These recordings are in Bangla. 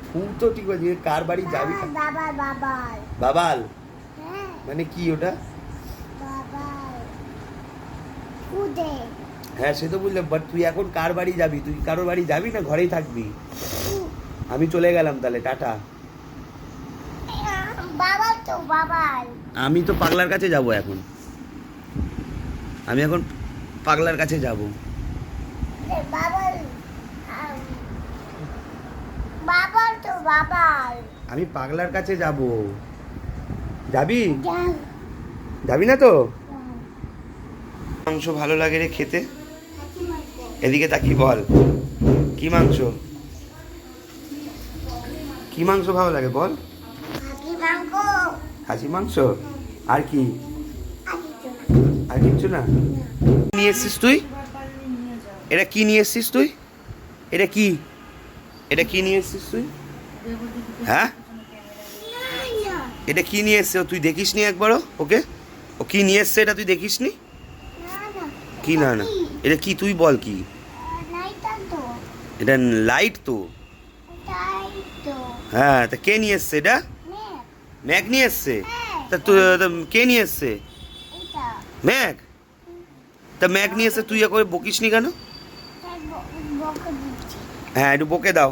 ফু তো ঠিক আছে, কার বাড়ি যাবি? বাবাল মানে কি ওটা? হ্যাঁ সে তো বুঝলাম, বাট তুই এখন কার বাড়ি যাবি? তুই কারোর বাড়ি যাবি না ঘরেই থাকবি? আমি চলে গেলাম তাহলে, টাটা। আমি তো পাগলার কাছে যাব এখন, আমি এখন পাগলার কাছে যাব। আমি পাগলার কাছে যাব। যাবি? যাবি না তো? মাংস ভালো লাগে রে খেতে। এদিকে তাকিয়ে বল, কি মাংস? কি মাংস ভালো লাগে বল? খাসি মাংস। আর কি? আর কিচ্ছু না? নিয়ে এসছিস তুই? এটা কি নিয়ে এসছিস তুই? এটা কি? এটা কি নিয়ে এসছিস তুই? হ্যাঁ এটা কি নিয়ে এসছে? তুই দেখিস নি একবারও ওকে? ও কি নিয়ে এসছে এটা তুই দেখিস নি? কি না না এটা কি তুই বল কি? এটা লাইট তো। হ্যাঁ তা কে নিয়ে এসছে এটা? ম্যাক নিয়ে এসছে। তা তুই কে নিয়ে এসছে? ম্যাক। তা ম্যাক নিয়ে এসছে, তুই একবার বকিস নি কেন? হ্যাঁ একটু বকে দাও।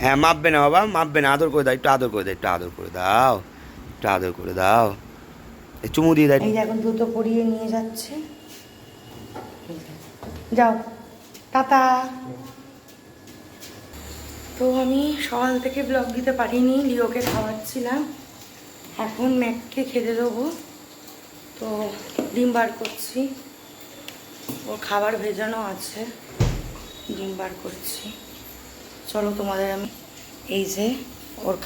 হ্যাঁ মাপবে না বাবা, মাপবে না, আদর করে দাও, একটু আদর করে দাও, একটু আদর করে দাও, একটু আদর করে দাও, চুমু দিয়ে দাও। এই যে এখন জুতো পরিয়ে নিয়ে যাচ্ছে। যাও টাটা। তো আমি সকাল থেকে ব্লগ দিতে পারিনি, লিওকে খাওয়াচ্ছিলাম। এখন ম্যাককে খেতে দেবো, তো ডিম বার করছি, ওর খাবার ভেজানো আছে, ডিম বার করছি। চলো তোমাদের আমি, এই যে ওর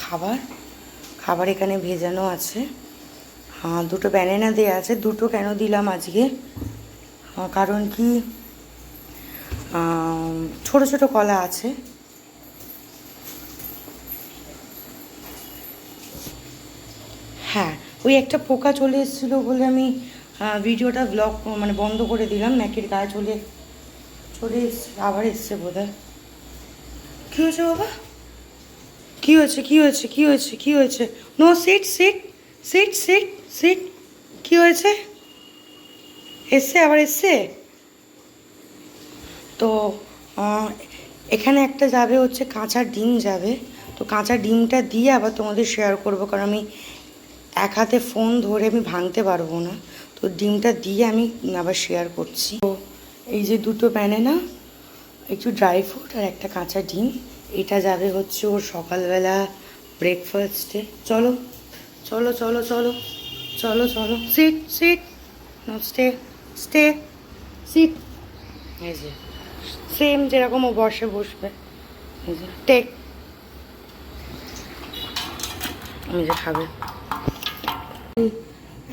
খাবার এখানে ভেজানো আছে। হ্যাঁ দুটো ব্যানানা দেওয়া আছে। দুটো কেন দিলাম আজকে, কারণ কি ছোট ছোট কলা আছে। হ্যাঁ ওই একটা পোকা চলে এসেছিলো বলে আমি ভিডিওটা ব্লগ মানে বন্ধ করে দিলাম। ম্যাকের গায়ে চলে এসছে, আবার এসছে বোধ হয়। কী হয়েছে বাবা? কী হয়েছে? কী হয়েছে? কী হয়েছে? কী হয়েছে? No sit sit sit sit sit. কী হয়েছে? এসছে, আবার এসছে। তো এখানে একটা যাবে হচ্ছে কাঁচা ডিম যাবে, তো কাঁচা ডিমটা দিয়ে আবার তোমাদের শেয়ার করব, কারণ আমি এক হাতে ফোন ধরে আমি ভাঙতে পারবো না, তো ডিমটা দিয়ে আমি আবার শেয়ার করছি। তো এই যে দুটো ব্যানানা, একটু ড্রাই ফ্রুট আর একটা কাঁচা ডিম, এটা যাবে হচ্ছে ওর সকালবেলা ব্রেকফাস্টে। চলো চলো চলো চলো চলো চলো, sit sit, stay stay sit. এই যে সেম যেরকম ও বসবে, এই যে টেক, এই যে খাবে।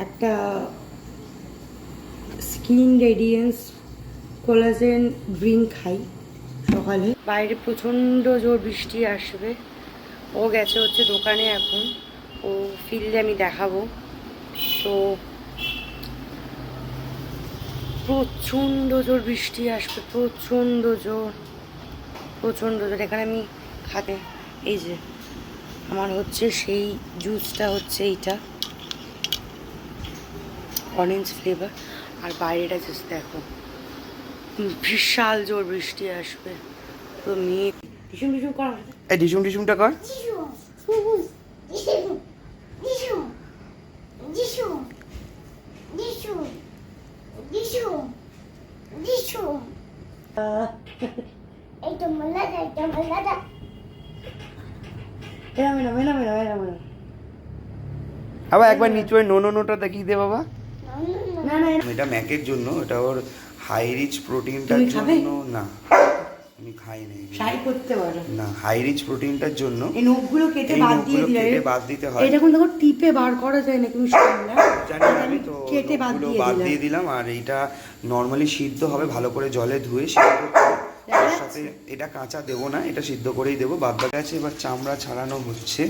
একটা স্কিন রেডিয়েন্স কোলাজেন ড্রিঙ্ক খাই সকালে। বাইরে প্রচণ্ড জোর বৃষ্টি আসবে, ও গেছে হচ্ছে দোকানে এখন, ও ফিরলে আমি দেখাবো। তো প্রচণ্ড জোর বৃষ্টি আসবে, প্রচণ্ড জোর। এখানে আমি খাতে, এই যে আমার হচ্ছে সেই জুসটা হচ্ছে এইটা, অরেঞ্জ ফ্লেভার, আর বাইরেটা জাস্ট দেখো, বিশাল জোর বৃষ্টি আসবে। তো মেয়ে টিসুম টিসুম কর, এই ডিসুম ডিসুমটা কর। আবার একবার নিচু হয়ে নো নো নোটা দেখিয়ে দে বাবা। না না এটা ম্যাকের জন্য, এটা ওর হাই রিচ প্রোটিনটার জন্য। না আমি খাই না, ট্রাই করতে পারো। না হাই রিচ প্রোটিনটার জন্য এই নখগুলো কেটে বাদ দিয়ে দিলে, কেটে বাদ দিতে হয়। এটা কোন দেখো টিপে বার করা যায় না, তুমি শুনলে জানি আমি তো কেটে বাদ দিয়ে দিলাম। আর এইটা নর্মালি সিদ্ধ হবে, ভালো করে জলে ধুয়ে সিদ্ধ করে, তার সাথে এটা কাঁচা দেবো না, এটা সিদ্ধ করেই দেবো। বাদ বাকি আছে, এবার চামড়া ছাড়ানো হচ্ছে।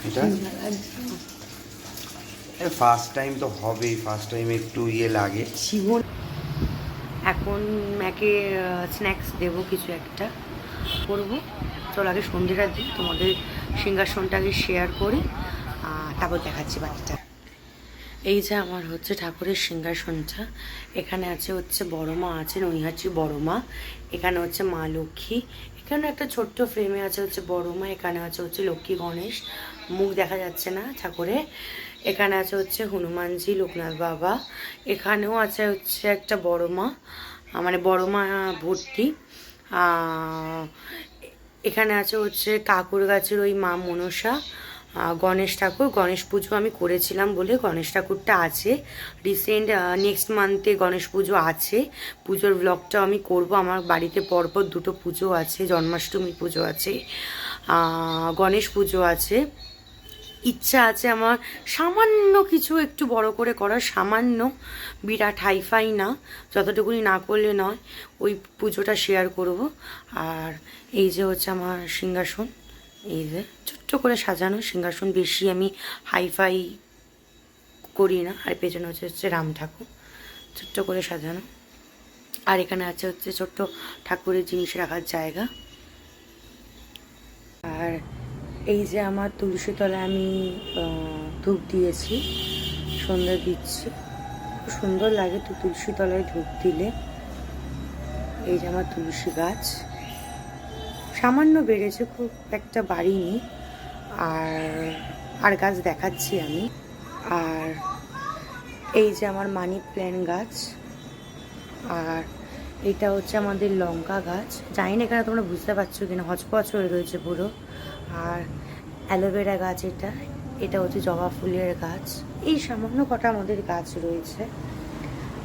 এটা ফার্স্ট টাইম তো হবেই, ফার্স্ট টাইম একটু লাগে। এখন ম্যাকে স্ন্যাক্স দেবো, কিছু একটা করবো। চলো আগে সন্ধ্যেটা দিই, তোমাদের সিংহাসনটাকে শেয়ার করি, তারপর দেখাচ্ছি বাকিটা। এই যে আমার হচ্ছে ঠাকুরের সিংহাসনটা, এখানে আছে হচ্ছে বড় মা আছে, নৈহাটি বড় মা, এখানে হচ্ছে মা লক্ষ্মী, এখানে একটা ছোট্ট ফ্রেমে আছে হচ্ছে বড় মা, এখানে আছে হচ্ছে লক্ষ্মী গণেশ, মুখ দেখা যাচ্ছে না ঠাকুরে, এখানে আছে হচ্ছে হনুমানজি, লোকনাথ বাবা, এখানেও আছে হচ্ছে একটা বড় মা, মানে বড় মা ভর্তি, এখানে আছে হচ্ছে কাকুর গাছের ওই মা মনসা, গণেশ ঠাকুর, গণেশ পুজো আমি করেছিলাম বলে গণেশ ঠাকুরটা আছে। রিসেন্ট নেক্সট মান্থে গণেশ পুজো আছে, পুজোর ব্লগটাও আমি করব। আমার বাড়িতে পরপর দুটো পুজো আছে, জন্মাষ্টমী পুজো আছে, গণেশ পুজো আছে। ইচ্ছা আছে আমার সামান্য কিছু একটু বড় করে করার, সামান্য, বিরাট হাইফাই না, যতটুকুনি না করলে নয়, ওই পুজোটা শেয়ার করব। আর এই যে হচ্ছে আমার সিংহাসন, এই যে ছোট্ট করে সাজানো সিংহাসন, বেশি আমি হাইফাই করি না। আর পেছনে হচ্ছে রাম ঠাকুর, ছোট্ট করে সাজানো। আর এখানে আছে হচ্ছে ছোট্ট ঠাকুরের জিনিস রাখার জায়গা। আর এই যে আমার তুলসী তলায় আমি ধূপ দিয়েছি, সন্ধ্যা দিচ্ছি, খুব সুন্দর লাগে তো তুলসী তলায় ধূপ দিলে। এই যে আমার তুলসী গাছ সামান্য বেড়েছে, খুব একটা বাড়িনি। আর গাছ দেখাচ্ছি আমি। আর এই যে আমার মানি প্ল্যান্ট গাছ, আর এটা হচ্ছে আমাদের লঙ্কা গাছ, জানি না এখানে তোমরা বুঝতে পারছো কিনা, হচপচ হয়ে রয়েছে পুরো। আর অ্যালোভেরা গাছ, এটা হচ্ছে জবা ফুলের গাছ। এই সামান্য কটা আমাদের গাছ রয়েছে।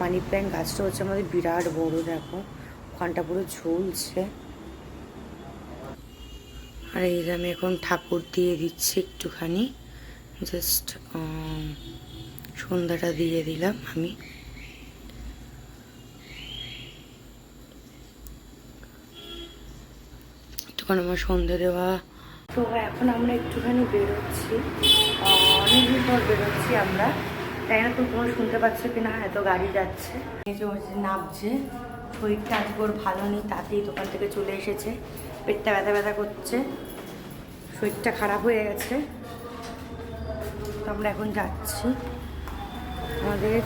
মানি প্ল্যান্ট গাছটা হচ্ছে আমাদের বিরাট বড়, দেখো ওখানটা পুরো ঝুলছে। আর এই যে আমি এখন ঠাকুর দিয়ে দিচ্ছি একটুখানি, জাস্ট সন্ধ্যাটা দিয়ে দিলাম আমি। একটুখানি আমার সন্ধ্যে দেওয়া। তো এখন আমরা একটুখানি বেরোচ্ছি, অনেকদিন পর বেরোচ্ছি আমরা, তাই না? তো তোমরা শুনতে পাচ্ছ কি না, এত গাড়ি যাচ্ছে। এই যে নামছে, শরীরটা আজকে ওর ভালো নেই, তাতেই দোকান থেকে চলে এসেছে, পেটটা ব্যথা ব্যথা করছে, শরীরটা খারাপ হয়ে গেছে। তো আমরা এখন যাচ্ছি আমাদের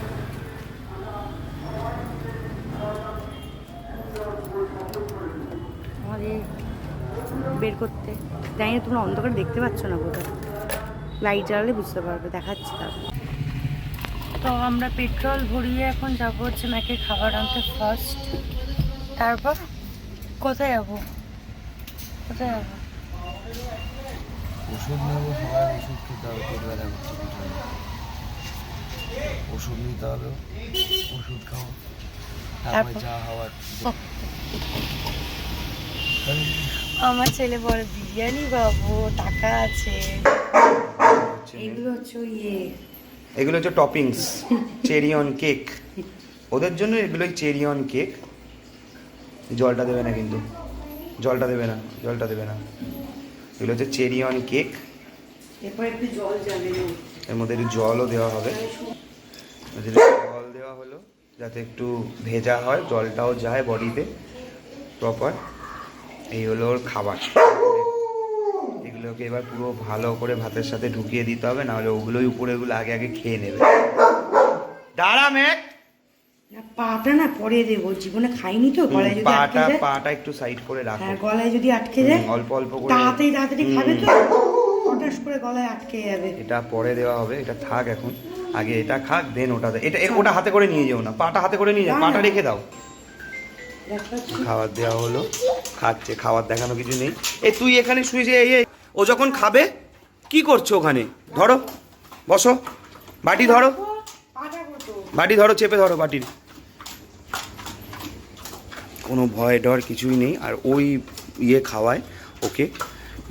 বের করতে। জানি না তোমরা অন্ধকার দেখতে পাচ্ছ না, কোথাও লাইট জ্বালালে বুঝতে পারবে, দেখাচ্ছি তারপর। তো আমরা পেট্রোল ভরিয়ে এখন যাবো হচ্ছে ম্যাকে খাবার আনতে ফার্স্ট, তারপর কোথায় যাবো, কোথায় যাবো? ওষুধ নেবো, সবাই ওষুধ খেতে হবে, পেট ব্যথা করছে প্রচণ্ড, ওষুধ নিতে হবে, ওষুধ খাবো, তারপরে যা হওয়ার। আমার ছেলে বলে বিরিয়ানি বাবু, টাকা আছে। এগুলো হচ্ছে এগুলো হচ্ছে টপিংস, চেরি অন কেক, ওদের জন্য এগুলোই চেরি অন কেক। জলটা দেবে না কিন্তু, জলটা দেবে না, জলটা দেবে না। এগুলো হচ্ছে চেরি অন কেক, এরপর একটু জল যাবে, এর মধ্যে একটু জলও দেওয়া হবে। জল দেওয়া হলো যাতে একটু ভেজা হয়, জলটাও যায় বডিতে প্রপার। এই হলো ওর খাবার। এগুলোকে এবার পুরো ভালো করে ভাতের সাথে ঢুকিয়ে দিতে হবে, নাহলে ওগুলোই উপরে এগুলো আগে আগে খেয়ে নেবে। দাঁড়া মেঘ, না পাটা না পরে দেবো, জীবনে খাইনি তো, গলায় যদি আটকে যায়, পাটা একটু সাইড করে রাখো। হ্যাঁ, গলায় যদি আটকে যায় অল্প অল্প করে, তাড়াতাড়ি খাবে তো, হঠাৎ করে গলায় আটকে যাবে। এটা পরে দেওয়া হবে, এটা থাক এখন, আগে এটা খাক, দেন ওটা এটা ওটা হাতে করে নিয়ে যাও না, পাটা হাতে করে নিয়ে যাও, পাটা রেখে দাও। খাবার দেওয়া হলো, খাচ্ছে, খাবার দেখানো কিছু নেই। এই তুই এখানে শুয়ে যে, ও যখন খাবে কি করছো ওখানে? ধরো, বসো, বাটি ধরো, বাটি ধরো, চেপে ধরো বাটির। কোনো ভয় ডর কিছুই নেই। আর ওই খাওয়ায় ওকে,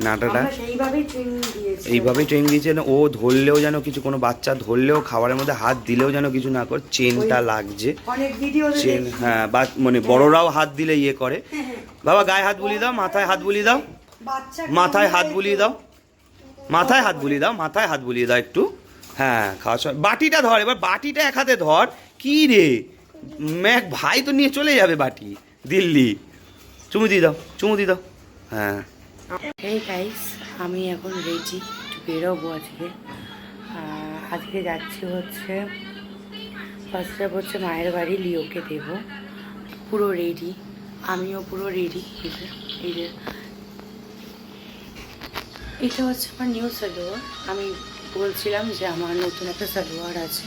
নাটাটা এইভাবেই ট্রেন দিয়েছে, ও ধরলেও যেন কিছু, কোনো বাচ্চা ধরলেও খাবারের মধ্যে হাত দিলেও যেন কিছু না করে, চেনটা লাগছে, চেন। হ্যাঁ, মানে বড়রাও হাত দিলে করে। বাবা গায়ে হাত বুলিয়ে দাও, মাথায় হাত বুলিয়ে দাও, মাথায় হাত বুলিয়ে দাও, মাথায় হাত বুলিয়ে দাও, মাথায় হাত বুলিয়ে দাও একটু। হ্যাঁ, খাওয়ার সময় বাটিটা ধর, এবার বাটিটা এক হাতে ধর। কি রে ম্যাক, ভাই তো নিয়ে চলে যাবে বাটি দিল্লি। চুমু দিয়ে দাও, চুমু দিয়ে দাও। হ্যাঁ, এই গাইস, আমি এখন রেডি, একটু বেরোবো আজকে। আজকে যাচ্ছি হচ্ছে ফার্স্ট স্টেপ হচ্ছে মায়ের বাড়ি, লিওকে দেবো। পুরো রেডি, আমিও পুরো রেডি। এই যে এটা হচ্ছে আমার নিউ সালোয়ার। আমি বলছিলাম যে আমার নতুন একটা সালোয়ার আছে,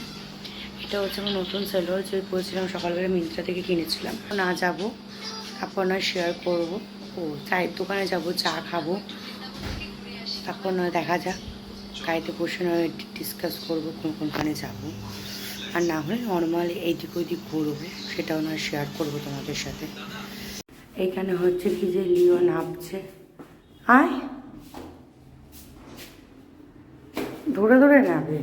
এটা হচ্ছে আমার নতুন সালোয়ার, যে বলছিলাম সকালবেলা মিন্ত্রা থেকে কিনেছিলাম। না যাব, তারপর নয় শেয়ার করবো। চায়ের দোকানে যাব, চা খাবো, তারপর নয় দেখা যাক, গাড়িতে বসে নয় ডিসকাস করবো কোনখানে যাব। আর না হলে নর্মালি এইদিক ওইদিক ঘুরবো, সেটাও নয় শেয়ার করবো তোমাদের সাথে। এইখানে হচ্ছে কি যে লিও নামছে, আয় ধরে ধরে নামবে।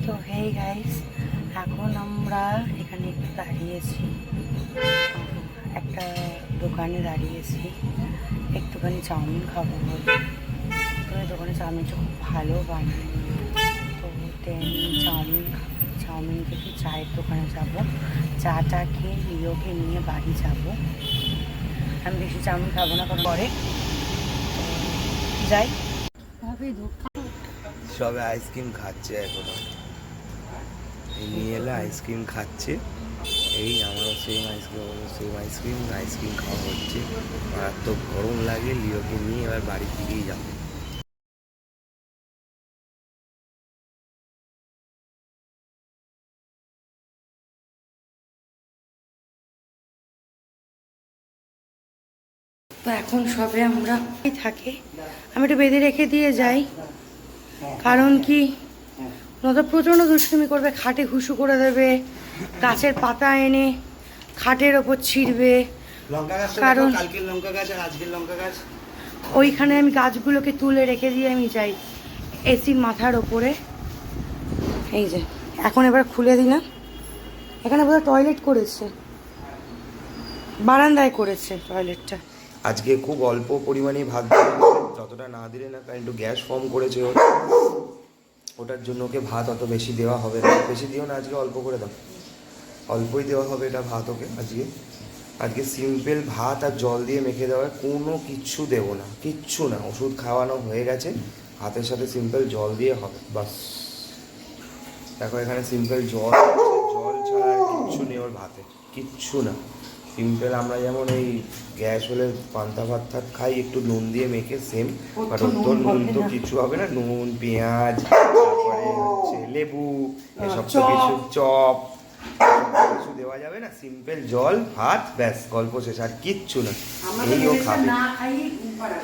তো হেই গাইস, এখন আমরা এখানে একটু দাঁড়িয়েছি, একটা দোকানে দাঁড়িয়েছি, একটুখানি চাউমিন খাবো বলে। তো এই দোকানে চাউমিনটা খুব ভালো বানায়, তো দেন চাউমিন থেকে চায়ের দোকানে যাব, চাটা খেয়ে লিওকে নিয়ে বাড়ি যাব। আমি বেশি চাউমিন খাবো না, কারণ পরে যাই। সবে আইসক্রিম খাচ্ছে এখনো, নিয়ে এলে আইসক্রিম খাচ্ছে। এই আমারও সেম আইসক্রিম খাওয়া হচ্ছে। মারাত্মক গরম লাগে, লিওকে নিয়ে এবার বাড়ির দিকেই যাবো। তো এখন সবে আমরা থাকি, আমি একটু বেঁধে রেখে দিয়ে যাই, কারণ কি ওরা প্রচণ্ড দুষ্টুমি করবে, খাটে হুসু করে দেবে, গাছের পাতা এনে খাটের ওপর ছিঁড়বে। কারণ কালকের লঙ্কা গাছ আর আজকের লঙ্কা গাছ, ওইখানে আমি গাছগুলোকে তুলে রেখে দিয়ে আমি যাই এসির মাথার ওপরে। এই যে এখন এবার খুলে দিলাম, এখানে বোধহয় টয়লেট করেছে, বারান্দায় করেছে টয়লেটটা। আজকে খুব অল্প পরিমাণে ভাত দিয়েছে, যতটা না দিলে না, কারণ একটু গ্যাস ফর্ম করেছে ওটার জন্য ওকে ভাত অত বেশি দেওয়া হবে না। বেশি দিও না আজকে, অল্প করে দাও, অল্পই দেওয়া হবে এটা ভাত ওকে। আজকে সিম্পল ভাত আর জল দিয়ে মেখে দেওয়া, কোনো কিচ্ছু দেবো না, কিচ্ছু না। ওষুধ খাওয়ানো হয়ে গেছে, ভাতের সাথে সিম্পল জল দিয়ে হবে বাস। দেখো এখানে সিম্পল জল ছাড়া আর কিচ্ছু নেই ওর ভাতে, কিচ্ছু না। সিম্পল আমরা যেমন এই গ্যাস হলে পান্তা ভাত খাই একটু নুন দিয়ে মেখে, সেম। বাট ওর নুন তো কিছু হবে না, নুন পেঁয়াজ তারপরে হচ্ছে লেবু, এসব তো কিছু চপ কিছু দেওয়া যাবে না। সিম্পল জল ভাত ব্যাস, গল্প শেষ, আর কিচ্ছু না। এই ও খাবে,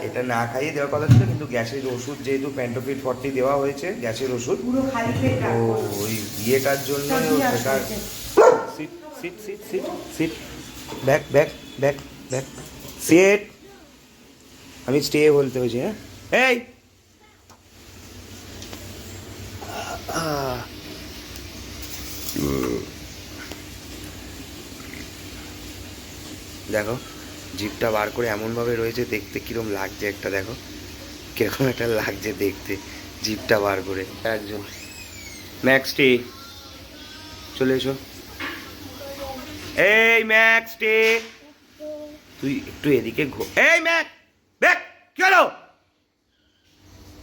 এটা না খাইয়ে দেওয়ার কথা ছিল, কিন্তু গ্যাসের ওষুধ যেহেতু প্যান্টোফিট 40 দেওয়া হয়েছে, গ্যাসের ওষুধ, তো ওই ইয়েটার জন্য সেটা। Sit sit sit sit sit back back back back sit, আমি স্টে বলতে হয়েছে। হ্যাঁ এই দেখো জিভটা বার করে এমনভাবে রয়েছে, দেখতে কিরম লাগছে একটা, দেখো কিরকম একটা লাগছে দেখতে জিভটা বার করে। একজন ম্যাক্স টে চলে এসো, এই ম্যাক্স টে তুই একটু এদিকে এই ম্যাক ব্যাক, কি হলো,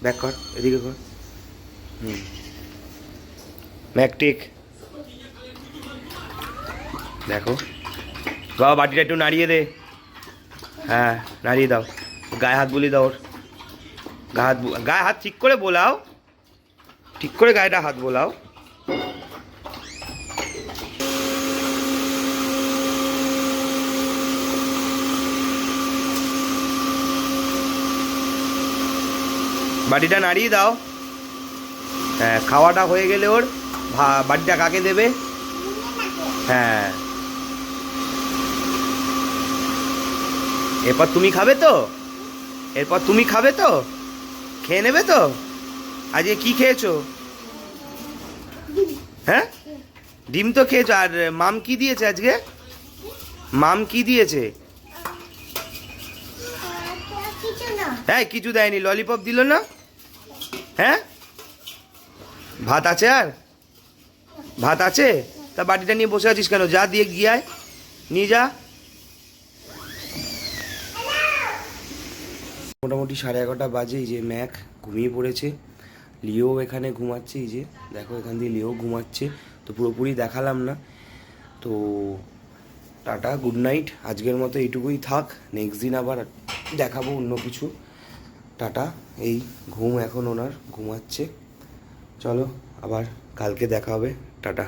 ব্যাক কর, এদিকে কর। ম্যাকটিক দেখো, বাবা বাটিটা একটু নাড়িয়ে দে, হ্যাঁ নাড়িয়ে দাও, গায়ে হাত বুলিয়ে দাও, ওর গায়ে হাত ঠিক করে বোলাও, ঠিক করে গায়েটা হাত বোলাও। বাটিটা নাড়িয়ে দাও, হ্যাঁ খাওয়াটা হয়ে গেলে ওর বাটিটা কাকে দেবে, হ্যাঁ এরপর তুমি খাবে তো, খেয়ে নেবে তো। আজকে কি খেয়েছো? হ্যাঁ ডিম তো খেয়েছো, আর মাম কি দিয়েছে আজকে, মাম কি দিয়েছে? হ্যাঁ কিছু দেয়নি, ললিপপ দিল না, হ্যাঁ ভাত আছে আর ভাত আছে? তা বাটিটা নিয়ে বসে আছিস কেন? যা দিয়ে গিয়ে আয়, নিয়ে যা। মোটামুটি 11:30 বাজে। এই যে ম্যাক ঘুমিয়ে পড়েছে, লিও এখানে ঘুমাচ্ছে। এই যে দেখো এখান দিয়ে লিও ঘুমাচ্ছে। তো পুরোপুরি দেখালাম না। তো টাটা, গুড নাইট। আজকের মতো এইটুকুই থাক, নেক্সট দিন আবার দেখাবো অন্য কিছু। টাটা। এই ঘুম এখন ওনার, ঘুমাচ্ছে। চলো আবার কালকে দেখা হবে। টাটা।